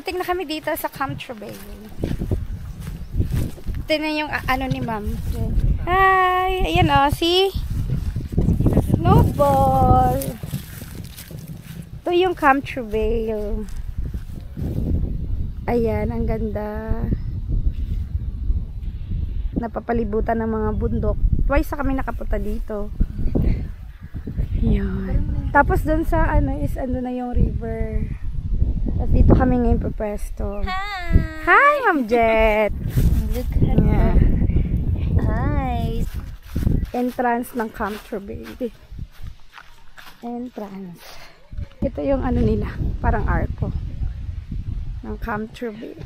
Nakarating na kami dito sa Camtrovale. Ito na yung ano ni ma'am. Hi! Ayan o, see? Snowball! Ito yung Camtrovale. Ayan, ang ganda. Napapalibutan ng mga bundok. Twice na kami nakapunta dito. Ayan. Tapos dun sa ano is ano na yung river. Tapos dito kami ngayon pwesto. Hi! Hi, Ma'am Jet! Look at Yeah. Hi! Entrance ng Camtrovale. Entrance. Ito yung ano nila, parang arko ng Camtrovale.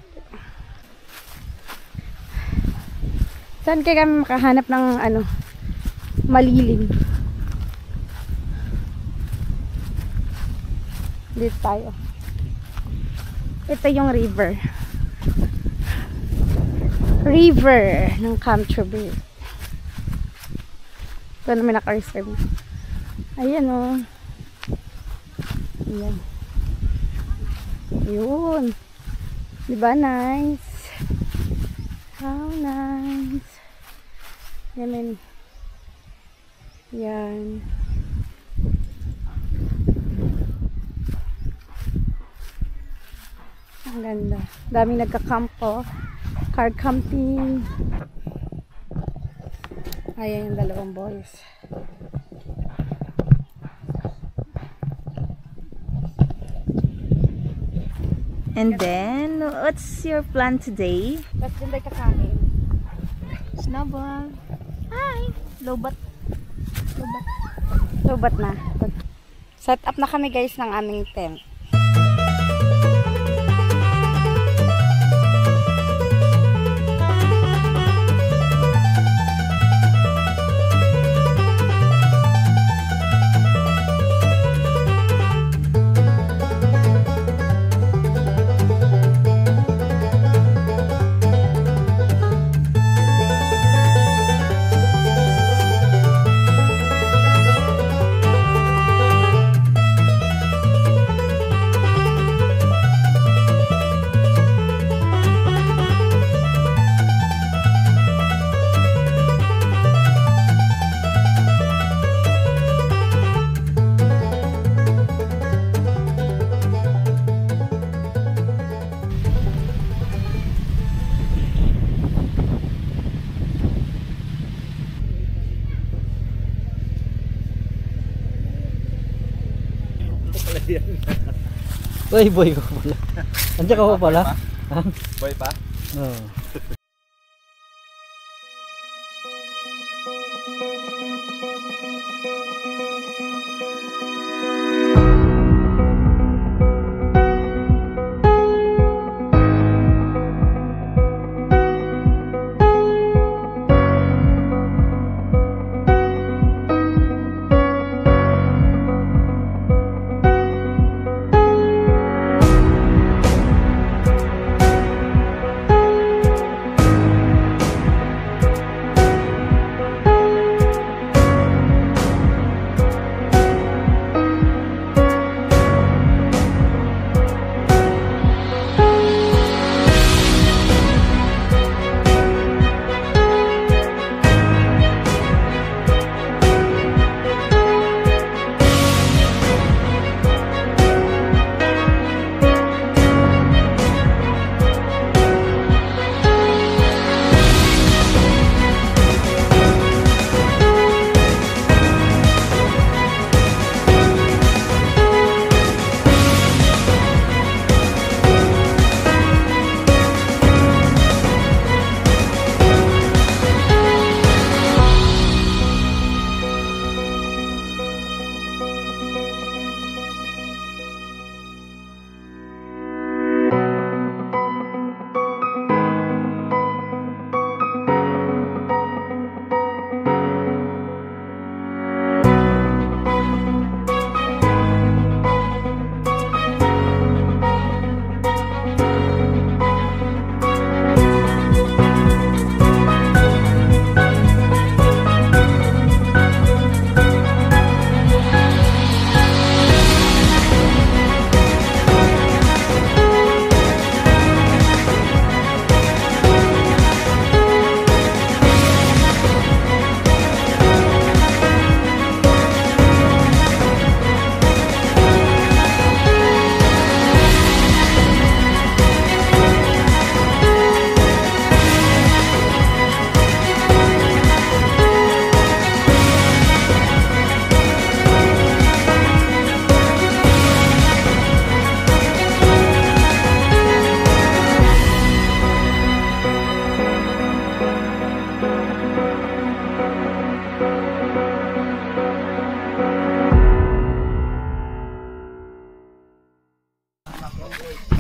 Saan kaya kami makahanap ng ano, malilim? Dito tayo. Ito yung river. River ng Camtrovale. Ito naman naka-reserve. Ayan o. Ayan. Yun. Diba nice? How nice. Yan. Yan. Ang ganda. Daming nagkakampo. Car camping. Ayan yung dalawang boys. And then, what's your plan today? Tapos din tayo kakain. Snowball. Hi! Lobat. Lobat na. Set up na kami guys ng aming tent. Uy, boy ko pala. Andiyan ka pa pala? Boy pa? Oo.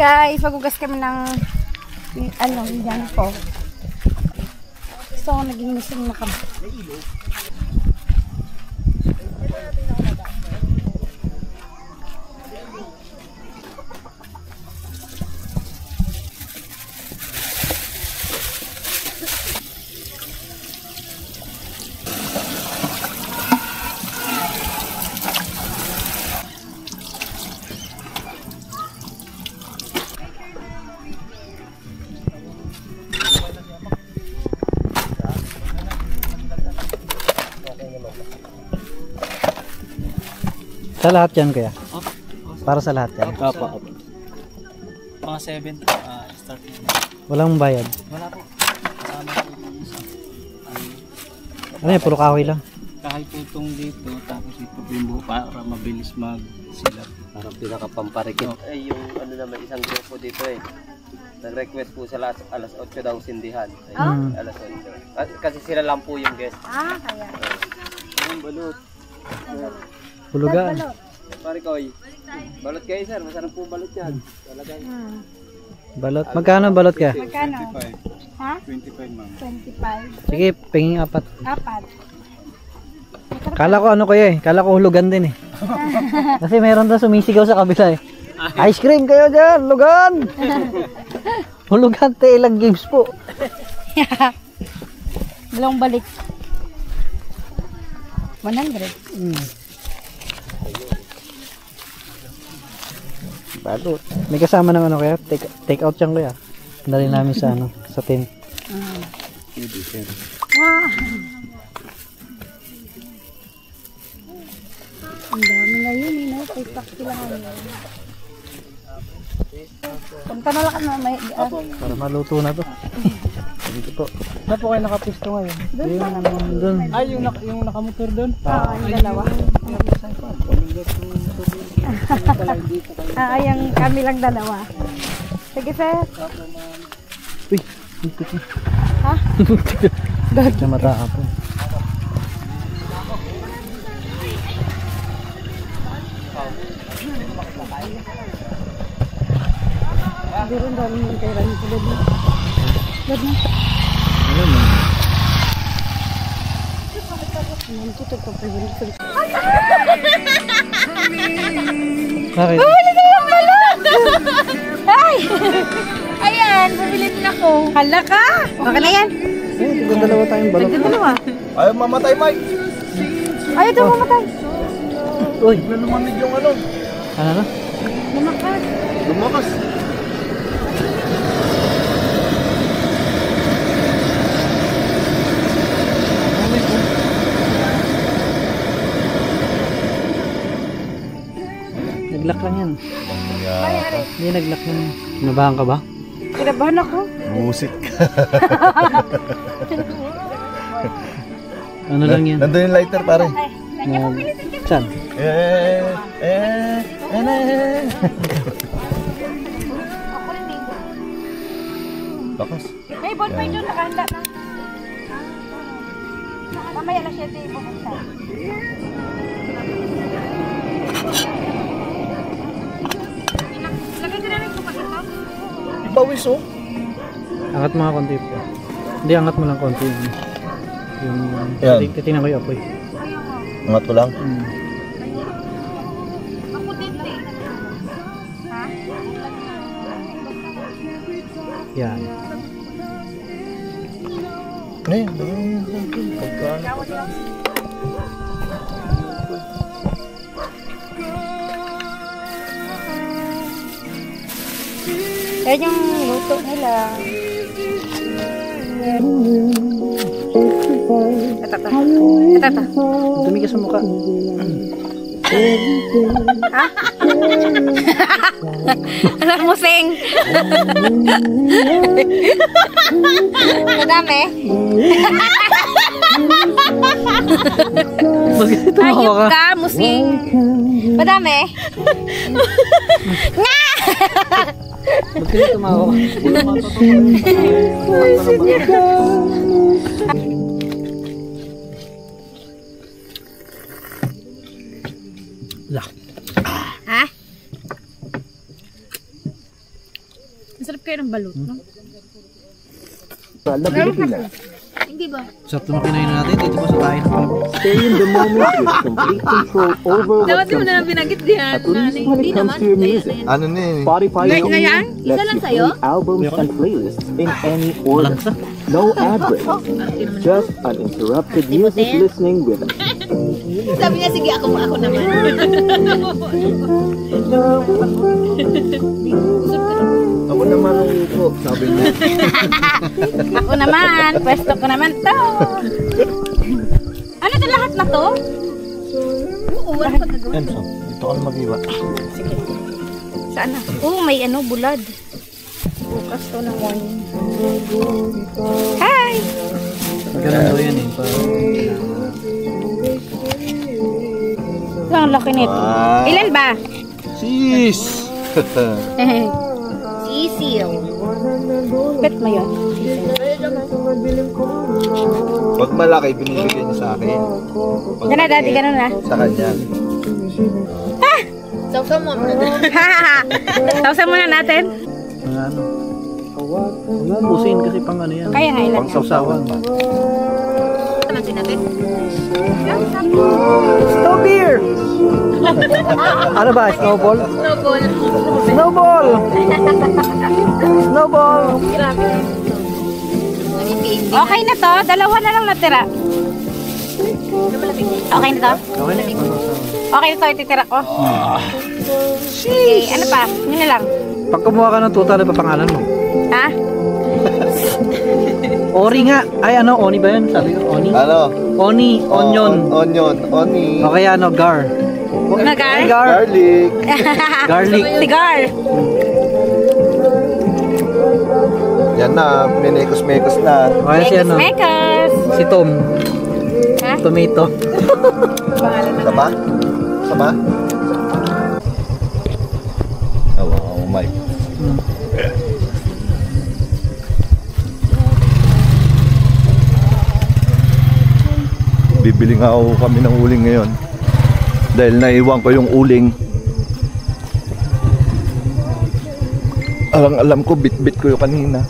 guys, magugas kami ng ano, yan po. So, naging mission na kami. Sa lahat yan kaya? Para sa lahat yan? Opo. Mga 7 start na. Walang bayad? Wala po. Kasama po yung isa. Ano yan? Puro kahoy lang? Kahit po itong dito, tapos ito po yung buo para mabilis mag-silap. Parang pinakapamparekit. Ay, yung ano naman, isang grupo dito eh. Nag-request po sila alas 8 daw sindihan. Ay, alas 8. Kasi sila lang po yung guest. Ah, kaya. Yung balot. Hulugan. Pare Koy. Balot kayo sir, masarap po balot yan. Talaga. Balot. Magkano balot kaya? Magkano? Ha? 25 ma'am. 25. Sige, pingin 4. 4. Kala ko ano kaya eh. Kala ko hulugan din eh. Kasi meron daw sumisigaw sa kabila eh. Ice cream kayo dyan, hulugan! Hulugan, ilang games po. Dalawang balik. 100. Balot. May kasama ng ano kaya? Take out yan kaya. Dali namin sa ano, sa tent. Wow! Ang dami na yun, no? 5 packs sila ngayon. Punta na lang na may... Para maluto na to. Dito po. Saan po kayo nakapisto ngayon? Doon. Ay, yung nakamotor doon? yung dalawa. Yung kami lang dalawa. Sige, sir. Uy, dito ko. Ha? Sa mata ako. Meron dami yung kay Rani sa loob na. Loob na. Ano mo? Nandito ka pa yun. Bakit? Bumili kayo ng balon! Ay! Ayan, bumili din ako. Hala ka! Okay na yan. Eh, dalawa tayong balot. Dalawa. Ayaw mamatay, Mike. Ayaw daw mamatay. Uy, Lumamig yung ano. ano na? Lumakas. Lumakas. Naglock lang yan. Hindi, naglock lang yan. Nabahan ka ba? Kinabahan ako. Musik. Ano lang yan? Nandun yung lighter, pare. Saan? Bakas. May bonfire doon, nakahanda na. Mamaya na siya ito ibubuksan. Lagay ko na rin ko pag ito. Ibawis, oh. Angat mo nga konti po. Hindi, angat mo lang konti. Yung Yan. titingnan ko yung apoy. Angat ko lang. Ako din eh. Ha? Yan. Yan yung luto nila. Ito. Dumi ka sa mukha. Ha? Anak mo, Seng. Madami. Bakit tumawa Ayok ka? ka, musing. Madami. Nga! Bakit tumawa ka? Lah. Ha? balot, no? Hindi ba? Sarap naman kinain natin dito pa sa tayo. Stay in the moment with complete control over Dapat what mo comes na lang binagit diyan. at least when it comes to your music. Ano na yun? Spotify Like na yan? Isa lets lang you sa'yo? play albums and playlists in any order. No ad breaks. Just uninterrupted music listening with us. Sabi niya, sige, ako naman. Ako naman ang upo, sabi niya. Ako naman, pwesto ko naman to. Ano to lahat na to? Oo, wala pa gagawin. Enzo, dito ka na mag-iwa. Saan na? Oo, may bulad. Bukas to ng morning. Hi! Ganun daw yan eh. Ang laki nito. Ilan ba? Sis! Sisil. Bet mo yun? Pag malaki, binibigyan niya sa akin. Pag Gana dati, ganun na. sa kanya. Sausan muna natin. Mga ano. Huwag mo pusin kasi pang ano yan. Kaya nga ilan. Pang sausawan. Natin natin. Snow beer! Ano ba? Snowball? Snowball. Snowball! Snowball! Okay na to. Dalawa na lang natira. Okay na to? Okay na yun. Okay na to. Ititira ko. Okay. Ano pa? Yun na lang. Pag kumuha ka ng tuta, ano pa pangalan mo? Ha? Ori nga. Ay ano, Oni ba yun? Sabi ko, Oni? Ano? Oni, onion. Onion, oni. O kaya ano, gar. Gar? Gar. Garlic. Garlic. Cigar. Yan na, minekos-mekos na. O kaya si ano, Mekas. si Tom. Ha? Tomato. Sama? Sama? Oh, wow, Mike. Bibili nga ako kami ng uling ngayon. Dahil naiwan ko yung uling. Alam ko, bit-bit ko yung kanina.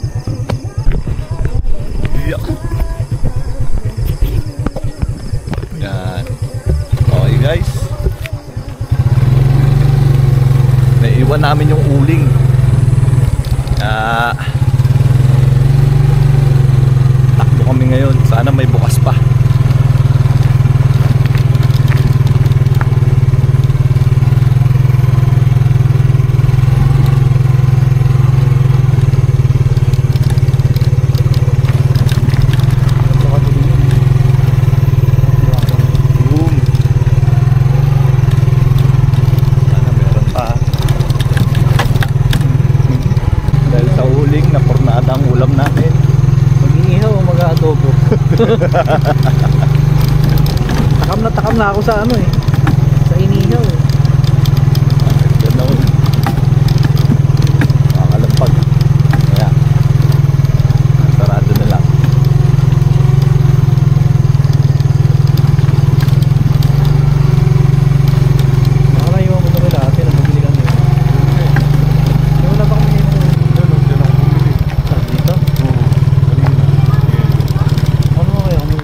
Yeah. Yan. Okay guys. Naiwan namin yung uling. Takbo kami ngayon. Sana may bukas pa. Takam na ako sa ano eh. Sa inihaw eh. Yan na ulit. Makakalampag. Kaya, sarado na lang. Nakalayo mo na rin dati na mabili kami. Wala pa kami ngayon. Dito? Ano mo kaya kami?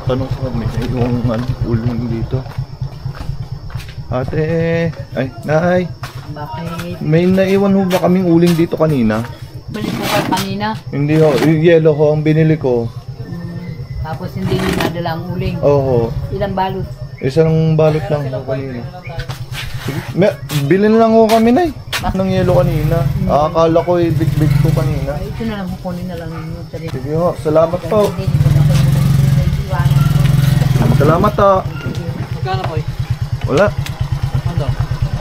Tanong ko kami yung uling dito. Ate, ay, nay. Bakit? May naiwan ho ba kaming uling dito kanina? Balik ko kayo kanina. Hindi ho, yung yellow ho ang binili ko. Tapos hindi nyo nadala ang uling. Oo. Ilang balot? Isang balot lang ho kanina. Sige, bilhin lang ho kami, nay. Ng yellow kanina. Akala ko big ko kanina. Ay, ito na lang, kukunin na lang ninyo. Sige ho, salamat po. Hindi nyo na kayo iwanan. Salamat ho. Magkano ko eh? Wala. Ano?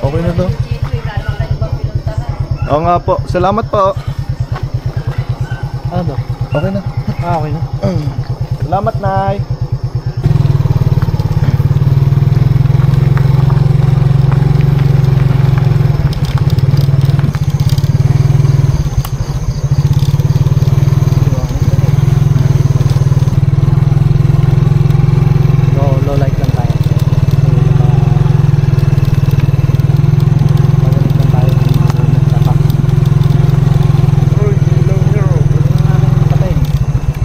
Okay na to. Oo nga po. Salamat po. Ano to? Okay na. Okay na. Salamat, Nay. Low light lang tayo. Pagalit lang tayo.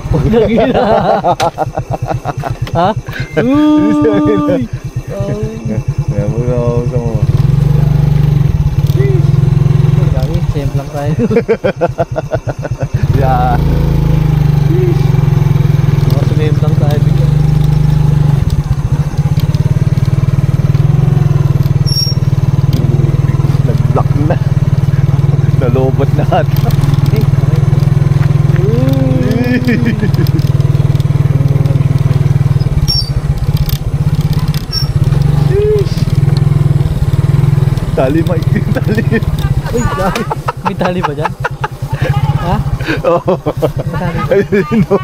Ha? Uy! Yan mo na mo. Gabi, same lang tayo. Yeah. Same lang tayo bigla. Nag-block na. Nalobot na ata. Tali, Mike. Tali. Uy, dami. May tali ba dyan? Ha? Oo. Ayun o.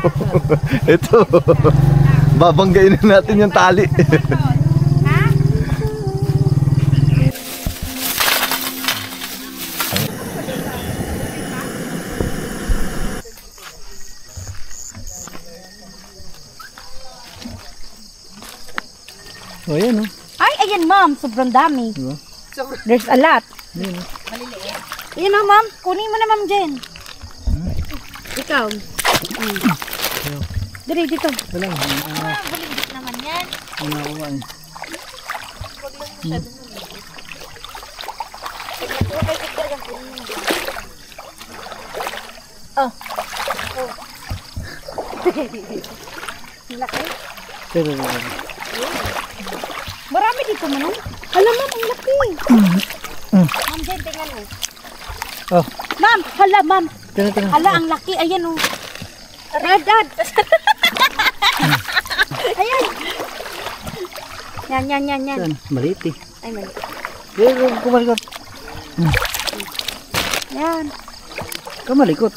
Ito. Babanggain na natin yung tali. O, yan o. Ay, ayan ma'am. Sobrang dami. Diba? There's a lot. Yan o. Ayan o ma'am. Kunin mo na ma'am Jen. Ikaw. Dali dito. Wala. Bulinggit naman yan. Ano ako ba? Oh. Laki. Pero, Marami dito man. Hala ma'am, ang laki. Ma'am Jen, tingnan mo. oh, Ma'am, hala ma'am. tingnan. Hala, ang laki. Ayan o. Dad. Ayan. Yan. Saan? Maliit eh. Ay, mali. Kumalikot. Yan. Kamalikot.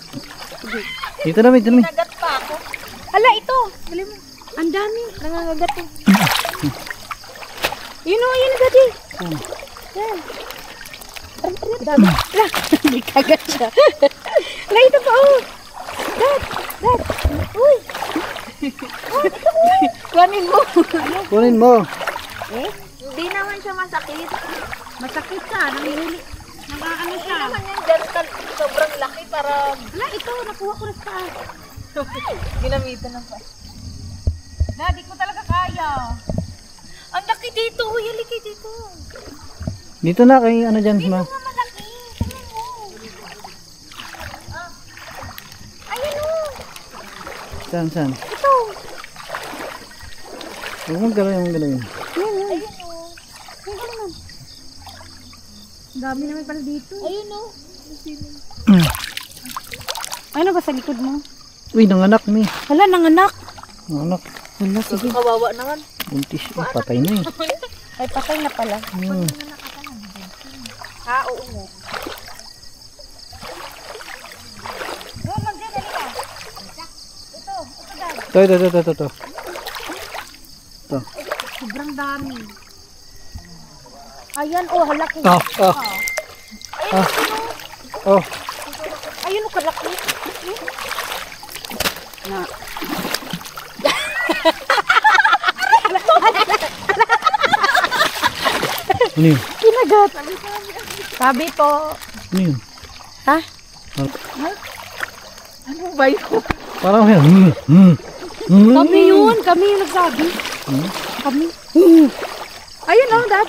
Dito namin. Nagat pa ako. Hala, ito. Dali mo. Ang dami. Nangangagat eh. Yun o, yun agad eh. Yan. Dami. Hala, hindi kagat siya. Hala, ito pa oh. Dad. Uy. Kunin mo. Kunin mo. Eh? Hindi naman siya masakit. Masakit ka. Namihuli. Nakaano siya. Hindi naman yan dental. Sobrang laki para... Hala, ito. Nakuha ko na sa taas. Ginamitan ng pa. Di ko talaga kaya. Ang laki dito. Uy, haliki dito. Dito na kay ano dyan, ma. Dito nga malaki. Tingnan mo. Ayan o. Saan? Ito. Huwag mong galawin. Ayun o. Tingnan naman. Ang dami naman pala dito. Ayun o. Ano ba sa likod mo? Uy, nanganak mi. Hala, nanganak. Nanganak. Hala, sige. Kawawa naman. Buntis. Patay na eh. Ay, patay na pala. Ha, oo mo. Oh, mag-dyan, dali ka. Ito, dad. Ito. Sobrang dami. Ayan, oh, halaki. Oh. Ayun, oh, kalaki. Na. Ano yun? Kinagat. Sabi po. Ano yun? Ha? Ano ba yun? Parang yan. Kami yun. Kami yung nagsabi. Kami. Ayun oh, dad.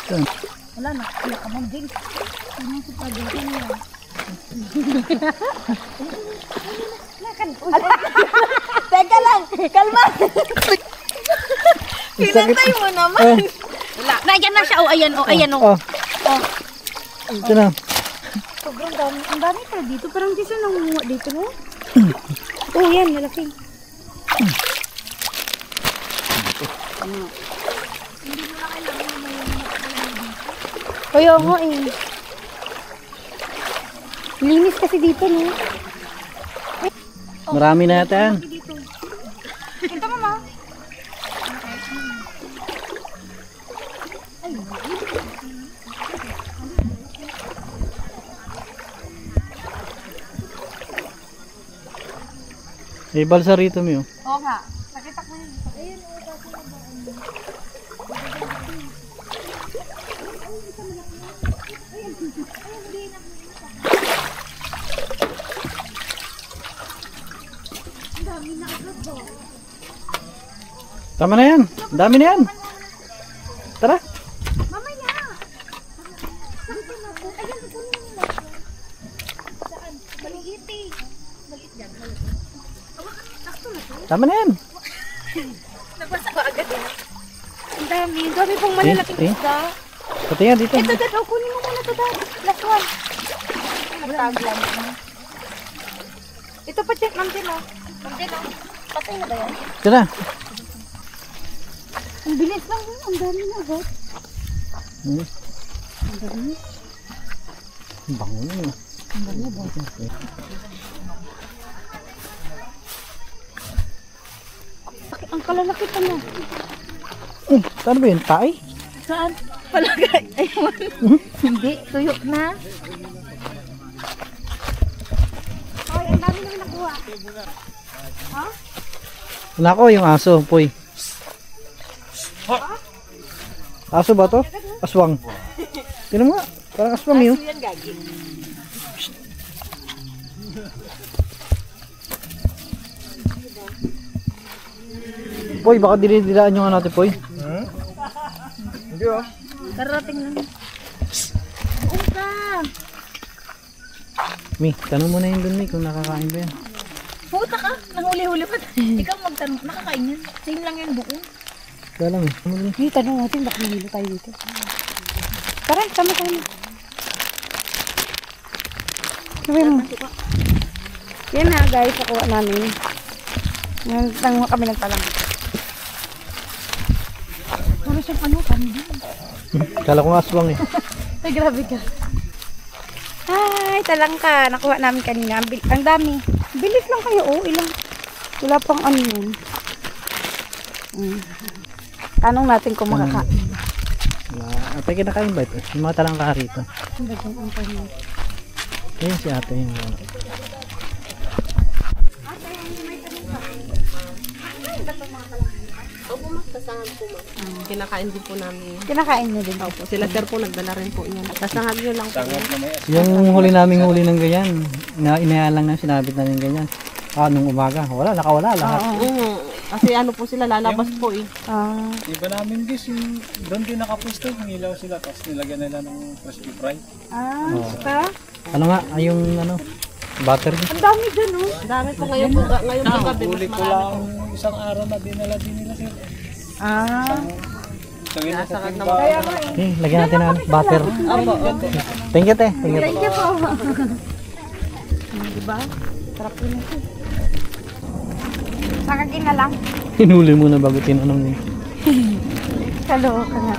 Saan? Wala na. Wala ka mong ding. Ano sa pagdating niya? Teka lang. Kalma. Pinantay mo naman. Wala. Ayan na siya. Oh, ayan oh. Ito na. Sobrang dami. Ang dami pala dito. Parang di siya nangunguha dito, no? Oh, yan. Malaki. Kaya nga eh. Linis kasi dito, no? Marami na yata yan. Ito, mama. May balsa rito mi oh. Oo nga. Nakita ko yun. Ayun, Tama na yan. Ang dami na yan. Tara. Tama na yan. Ang dami. Ang dami pong malalaking Eh, eh. isda. Pati nga dito. Ito, dad. Oh, kunin mo muna ito, dad. Last one. Nagtago lang. Ito pa, check. Ma'am Jen, oh. Ma'am Jen, oh. Patay na ba yan? Ito na. Ang bilis lang. Ang dami na, agad. Hmm. Ang dami. Ang bango yun. Ang dami, ba? Ang kalalaki pa na. Saan ba yun? Tae? Saan? Palagay. Ayun. Hindi. Tuyok na. Ay, ang dami namin nakuha. Ha? Wala ko yung aso, Poy. Aso ba to? Aswang. Tignan mo nga. Parang aswang yun. Yan, gagi. Poy, baka dinidilaan yung ano natin, Poy. Hindi oh. Karating lang. Buong ka. Mi, tanong mo na yun dun, Mi, kung nakakain ba yan. Puta ka. Nanguli-huli pa. Ikaw magtanong. Nakakain yan. Same lang yan buong. Kaya lang eh. Ano dun? Hey, tanong natin. Baka nahilo tayo dito. Tara, sama tayo. Sabi mo. Yan na guys, nakuha namin. Nanguha kami ng talang. Para siyang ano, kami din. Kala ko nga aswang eh. Ay, grabe ka. Ay, talang ka. Nakuha namin kanina. Ang dami. Bilis lang kayo, oh. Ilang. Wala pang ano yun. Tanong natin kung makakain. Ate, kinakain ba ito? Yung mga talangka rito. Ayun si ate yun. Kinakain din po namin. Kinakain nyo din. Opo, sila sir po nagdala rin po yan. Sasangag nyo lang po yan. Yung huli naming huli ng ganyan, inaya lang na sinabit namin ganyan. Nung umaga, wala, nakawala lahat. Kasi ano po sila, lalabas po eh. Iba namin guys, yung doon din nakapwesto, nangilaw sila, tapos nilagyan nila ng crispy fry. Pa? Ano nga, yung ano, butter. Ang dami dyan, oh. Ang dami po ngayon po gabi. Huli ko lang isang araw na dinala din nila sir. Sabihin na sa timba. Lagyan natin ng butter. Thank you, te. Thank you. Thank you po. Diba? Sarap yun ito. Nakagin na lang. Hinuli mo na bago tinanong yun. Kalo ka nga.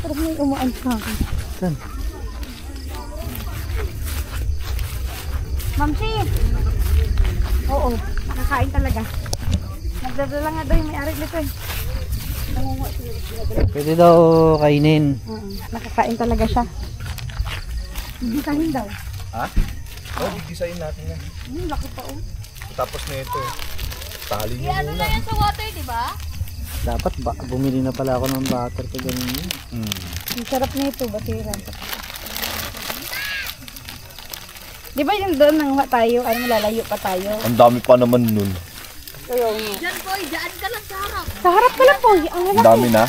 Parang may umaan sa akin. Saan? Mamsi! Oo, nakakain talaga. Nagdadala nga daw yung may-ari nito eh. Pwede daw kainin. Nakakain talaga siya. Gigisahin daw. Ha? Oh, gigisahin natin yan. Laki pa oh. Tapos na ito. Tali nyo Ano na yan sa water, di ba? Dapat bumili na pala ako ng butter ko ganun yun. Ang sarap na ito, batiran. Di ba yung doon nang tayo, ano malalayo pa tayo? Ang dami pa naman nun. Diyan boy, dyan ka lang sa harap. Sa harap ka lang po, ang Ang dami na.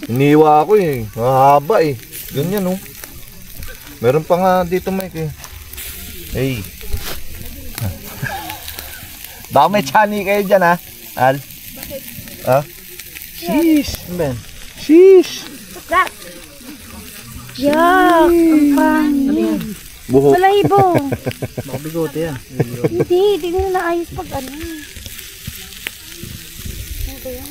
Iniwa ako eh. Mahaba eh. Ganyan oh. Meron pa nga dito Mike eh. Hey. Dami chani kayo dyan ha. Al. Ha? Sheesh. Ano ba yan? Sheesh. What's that? Yuck! Ang pangit. Buhok. Balahibo. Baka bigote yan. Hindi mo na naayos pag ano. Ano ba yan?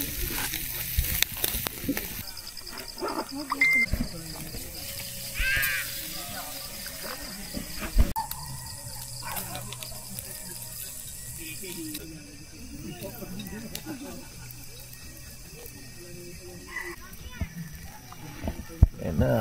Yan na.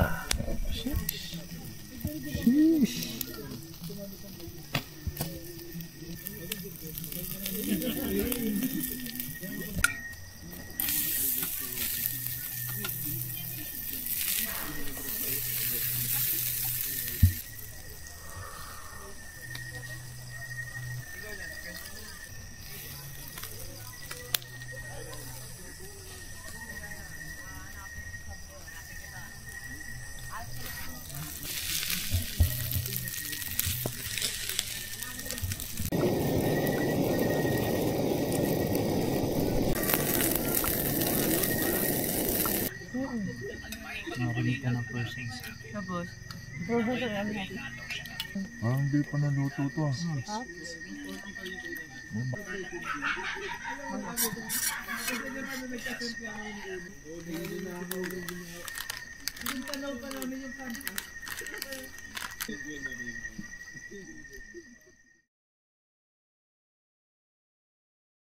Narinig ka ng persons. Tapos, Hindi pa naluto to.